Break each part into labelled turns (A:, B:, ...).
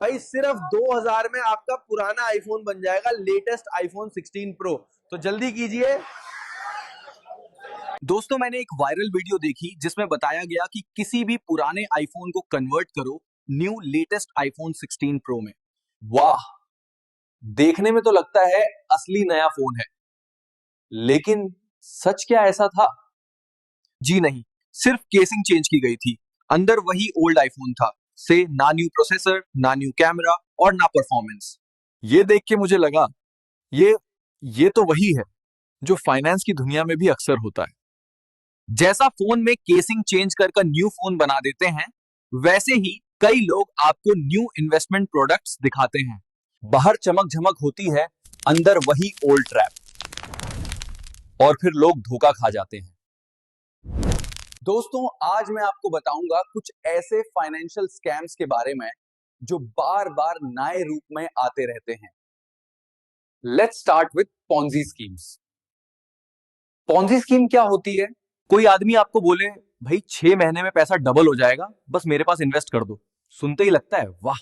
A: भाई सिर्फ 2000 में आपका पुराना आईफोन बन जाएगा लेटेस्ट आईफोन 16 प्रो। तो जल्दी कीजिए।
B: दोस्तों, मैंने एक वायरल वीडियो देखी जिसमें बताया गया कि किसी भी पुराने आईफोन को कन्वर्ट करो न्यू लेटेस्ट आईफोन 16 प्रो में। वाह, देखने में तो लगता है असली नया फोन है, लेकिन सच क्या ऐसा था? जी नहीं, सिर्फ केसिंग चेंज की गई थी, अंदर वही ओल्ड आईफोन था। से ना न्यू प्रोसेसर, ना न्यू कैमरा और ना परफॉर्मेंस। ये देख के मुझे लगा ये तो वही है जो फाइनेंस की दुनिया में भी अक्सर होता है। जैसा फोन में केसिंग चेंज कर न्यू फोन बना देते हैं, वैसे ही कई लोग आपको न्यू इन्वेस्टमेंट प्रोडक्ट्स दिखाते हैं। बाहर चमक झमक होती है, अंदर वही ओल्ड ट्रैप, और फिर लोग धोखा खा जाते हैं। दोस्तों, आज मैं आपको बताऊंगा कुछ ऐसे फाइनेंशियल स्कैम्स के बारे में जो बार बार नए रूप में आते रहते हैं। Let's start with Ponzi schemes. Ponzi scheme क्या होती है? कोई आदमी आपको बोले, भाई 6 महीने में पैसा डबल हो जाएगा, बस मेरे पास इन्वेस्ट कर दो। सुनते ही लगता है वाह,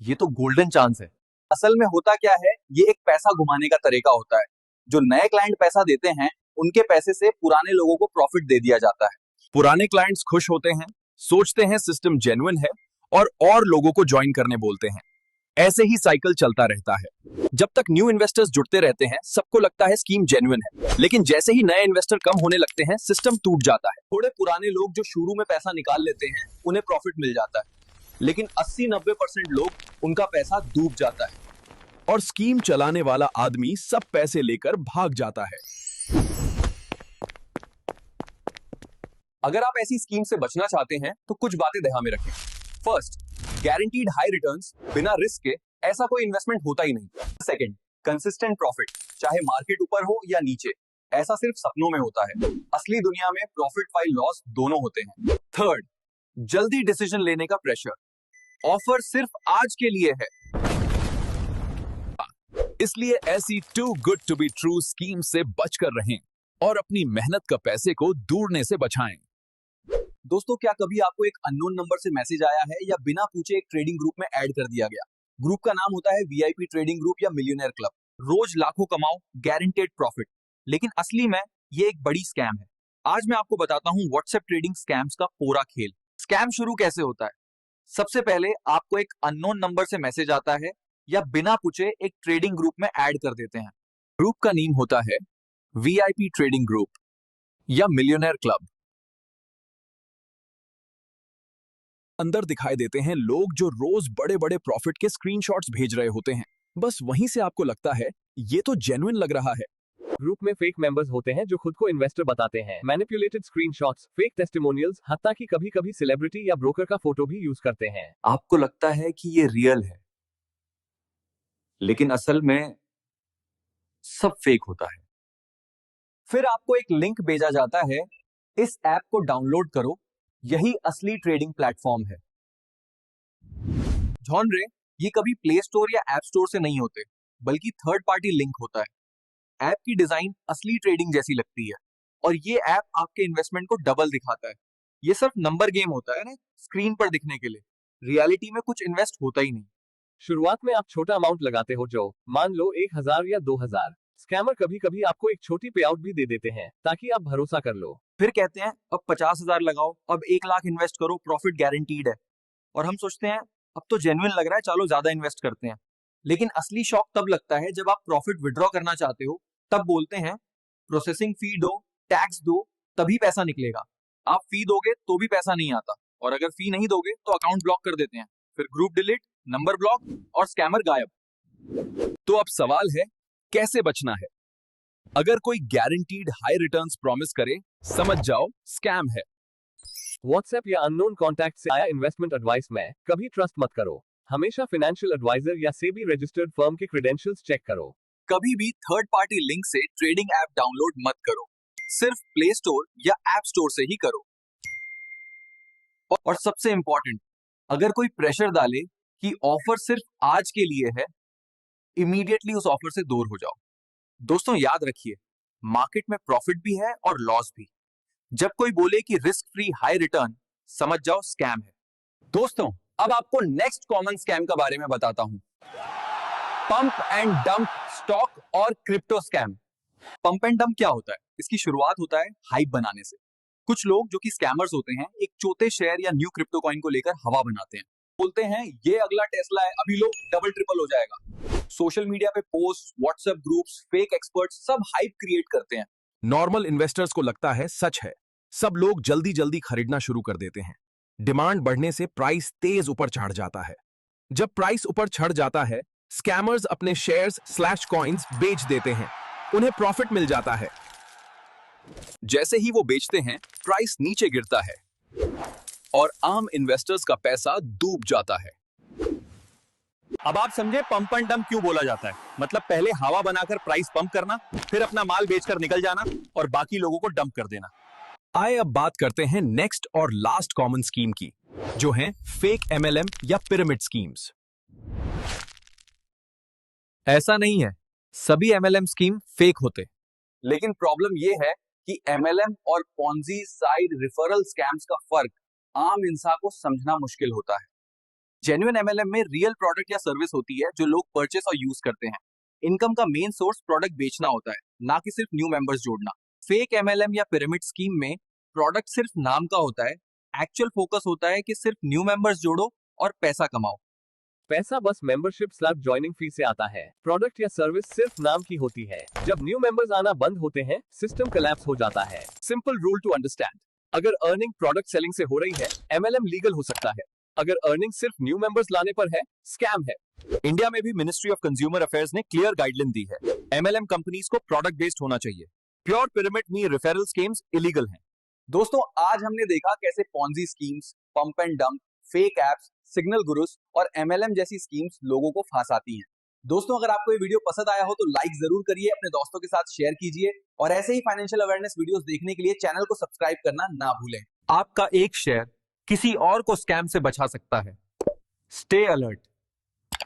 B: ये तो गोल्डन चांस है। असल में होता क्या है, ये एक पैसा घुमाने का तरीका होता है। जो नए क्लाइंट पैसा देते हैं, उनके पैसे से पुराने लोगों को प्रॉफिट दे दिया जाता है। पुराने क्लाइंट्स खुश होते हैं, सोचते हैं सिस्टम जेन्युइन है और लोगों को ज्वाइन करने बोलते हैं। ऐसे ही साइकिल चलता रहता है। जब तक न्यू इन्वेस्टर्स जुड़ते रहते हैं, सबको लगता है स्कीम जेन्युइन है, लेकिन जैसे ही नए इन्वेस्टर कम होने लगते हैं, सिस्टम टूट जाता है। थोड़े पुराने लोग जो शुरू में पैसा निकाल लेते हैं, उन्हें प्रॉफिट मिल जाता है, लेकिन 80-90% लोग उनका पैसा डूब जाता है और स्कीम चलाने वाला आदमी सब पैसे लेकर भाग जाता है। अगर आप ऐसी स्कीम से बचना चाहते हैं तो कुछ बातें ध्यान में रखें। फर्स्ट, गारंटीड हाई रिटर्न्स बिना रिस्क के ऐसा कोई इन्वेस्टमेंट होता ही नहीं। सेकंड, कंसिस्टेंट प्रॉफिट, चाहे मार्केट ऊपर हो या नीचे, ऐसा सिर्फ सपनों में होता है। असली दुनिया में प्रॉफिट फाइल लॉस दोनों होते हैं। थर्ड, जल्दी डिसीजन लेने का प्रेशर, ऑफर सिर्फ आज के लिए है, इसलिए ऐसी too good to be true scheme से बचकर रहें और अपनी मेहनत का पैसे को दूरने से बचाएं। दोस्तों, क्या कभी आपको एक अननोन नंबर से मैसेज आया है या बिना पूछे एक ट्रेडिंग ग्रुप में ऐड कर दिया गया? ग्रुप का नाम होता है वीआईपी ट्रेडिंग ग्रुप या मिलियनेयर क्लब। रोज लाखों कमाओ, गारंटेड प्रॉफिट, लेकिन असली में ये एक बड़ी स्कैम है। आज मैं आपको बताता हूं व्हाट्सएप ट्रेडिंग स्कैम्स का पूरा खेल। स्कैम शुरू कैसे होता है? सबसे पहले आपको एक अननोन नंबर से मैसेज आता है या बिना पूछे एक ट्रेडिंग ग्रुप में ऐड कर देते हैं। ग्रुप का नेम होता है वीआईपी ट्रेडिंग ग्रुप या मिलियनेयर क्लब। अंदर दिखाई देते हैं लोग जो रोज बड़े बड़े प्रॉफिट के स्क्रीनशॉट्स भेज रहे होते हैं। बस वहीं से आपको लगता है ये तो जेन्युइन लग रहा है।
C: ग्रुप में फेक मेंबर्स होते हैं जो खुद को इन्वेस्टर बताते हैं। मैनिपुलेटेड स्क्रीनशॉट्स, फेक टेस्टिमोनियल्स, हत्ता कि कभी कभी सेलिब्रिटी या ब्रोकर का फोटो भी यूज करते हैं।
B: आपको लगता है कि ये रियल है, लेकिन असल में सब फेक होता है। फिर आपको एक लिंक भेजा जाता है, इस ऐप को डाउनलोड करो, यही असली ट्रेडिंग प्लेटफॉर्म है। जॉनरे ये कभी प्ले स्टोर या ऐप स्टोर से नहीं होते, बल्कि थर्ड पार्टी लिंक होता है। ऐप की डिजाइन असली ट्रेडिंग जैसी लगती है और ये ऐप आपके इन्वेस्टमेंट को डबल दिखाता है। ये सिर्फ नंबर गेम होता है ना, स्क्रीन पर दिखने के लिए। रियलिटी में कुछ इन्वेस्ट होता ही नहीं।
C: शुरुआत में आप छोटा अमाउंट लगाते हो, जो मान लो 1000 या 2000। स्कैमर कभी कभी आपको एक छोटी पे आउट भी दे देते हैं ताकि आप भरोसा कर लो।
B: फिर कहते हैं अब 50,000 लगाओ, अब 1 लाख इन्वेस्ट करो, प्रॉफिट गारंटीड है। और हम सोचते हैं अब तो जेन्युइन लग रहा है, चलो ज्यादा इन्वेस्ट करते हैं। लेकिन असली शॉक तब लगता है जब आप प्रॉफिट विड्रॉ करना चाहते हो, तब बोलते हैं प्रोसेसिंग फी दो, टैक्स दो, तभी पैसा निकलेगा। आप फी दोगे तो भी पैसा नहीं आता, और अगर फी नहीं दोगे तो अकाउंट ब्लॉक कर देते हैं। फिर ग्रुप डिलीट, नंबर ब्लॉक और स्कैमर गायब। तो अब सवाल है, कैसे बचना है? अगर कोई गारंटीड हाई रिटर्न्स प्रॉमिस करे, समझ जाओ स्कैम है।
C: व्हाट्सएप या अननोन कॉन्टैक्ट से आया इन्वेस्टमेंट एडवाइस में कभी ट्रस्ट मत करो। हमेशा फाइनेंशियल एडवाइजर या सेबी रजिस्टर्ड फर्म के क्रेडेंशियल्स चेक करो।
B: कभी भी थर्ड पार्टी लिंक से ट्रेडिंग ऐप डाउनलोड मत करो, सिर्फ प्ले स्टोर या ऐप स्टोर से ही करो। और सबसे इंपॉर्टेंट, अगर कोई प्रेशर डाले कि ऑफर सिर्फ आज के लिए है, इमीडिएटली उस ऑफर से दूर हो जाओ। दोस्तों, याद रखिए, मार्केट में प्रॉफिट भी है और लॉस भी। जब कोई बोले कि रिस्क फ्री हाई रिटर्न, समझ जाओ स्कैम है। दोस्तों, अब आपको नेक्स्ट कॉमन स्कैम का बारे में बताता हूं, पंप एंड डंप स्टॉक और crypto scam. Pump and dump क्या होता है? इसकी शुरुआत होता है हाइप बनाने से। कुछ लोग जो कि स्कैमर्स होते हैं, एक चौथे शेयर या न्यू क्रिप्टो कॉइन को लेकर हवा बनाते हैं, बोलते हैं ये अगला टेस्ला है, अभी लो डबल ट्रिपल हो जाएगा। सोशल मीडिया पे post, WhatsApp groups, fake experts सब हाइप क्रिएट करते हैं।
D: नॉर्मल इन्वेस्टर्स को लगता है सच है, सब लोग जल्दी जल्दी खरीदना शुरू कर देते हैं। डिमांड बढ़ने से प्राइस तेज ऊपर चढ़ जाता है। जब प्राइस ऊपर चढ़ जाता है, स्कैमर्स अपने शेयर्स स्लैश कॉइन्स बेच देते हैं, उन्हें प्रॉफिट मिल जाता है।
B: जैसे ही वो बेचते हैं, प्राइस नीचे गिरता है और आम इन्वेस्टर्स का पैसा डूब जाता है।
E: अब आप समझे पंप एंड डंप क्यों बोला जाता है? मतलब पहले हवा बनाकर प्राइस पंप करना, फिर अपना माल बेचकर निकल जाना और बाकी लोगों को डंप कर देना।
D: आइए अब बात करते हैं नेक्स्ट और लास्ट कॉमन स्कीम की, जो है फेक एमएलएम या पिरामिड स्कीम्स।
B: ऐसा नहीं है, सभी एमएलएम स्कीम फेक होते, लेकिन प्रॉब्लम यह है कि एमएलएम और पॉन्जी साइड रिफरल स्कैम्स का फर्क आम इंसान को समझना मुश्किल होता है। जेन्युइन एमएलएम में रियल प्रोडक्ट या सर्विस होती है जो लोग परचेस और यूज करते हैं। इनकम का मेन सोर्स प्रोडक्ट बेचना होता है, ना कि सिर्फ न्यू मेंबर्स जोड़ना। फेक एमएलएम या पिरामिड स्कीम में प्रोडक्ट सिर्फ नाम का होता है, एक्चुअल फोकस होता है कि सिर्फ न्यू मेंबर्स जोड़ो और पैसा कमाओ।
C: पैसा बस मेंबरशिप स्लैब ज्वाइनिंग फी से आता है। प्रोडक्ट या सर्विस सिर्फ नाम की होती है। जब न्यू मेंबर्स आना बंद होते हैं, सिस्टम कोलैप्स हो जाता है। सिंपल रूल टू अंडरस्टैंड, अगर अर्निंग प्रोडक्ट सेलिंग से हो रही है, एमएलएम लीगल हो सकता है। अगर अर्निंग सिर्फ न्यू मेंबर्स लाने पर है, स्कैम है।
E: इंडिया में भी मिनिस्ट्री ऑफ कंज्यूमर अफेयर्स ने क्लियर गाइडलाइन दी है, एमएलएम कंपनीज को प्रोडक्ट बेस्ड होना चाहिए। प्योर पिरामिड में रेफरल स्कीम्स इलीगल हैं।
B: दोस्तों, आज हमने देखा कैसे Ponzi schemes, pump and dump, fake apps, signal gurus और एमएलएम जैसी स्कीम्स लोगों को फंसाती हैं। दोस्तों, अगर आपको ये वीडियो पसंद आया हो तो लाइक जरूर करिए, अपने दोस्तों के साथ शेयर कीजिए और ऐसे ही फाइनेंशियल अवेयरनेस वीडियोस देखने के लिए चैनल को सब्सक्राइब करना ना भूलें।
E: आपका एक शेयर किसी और को स्कैम से बचा सकता है। Stay alert,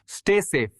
E: stay safe.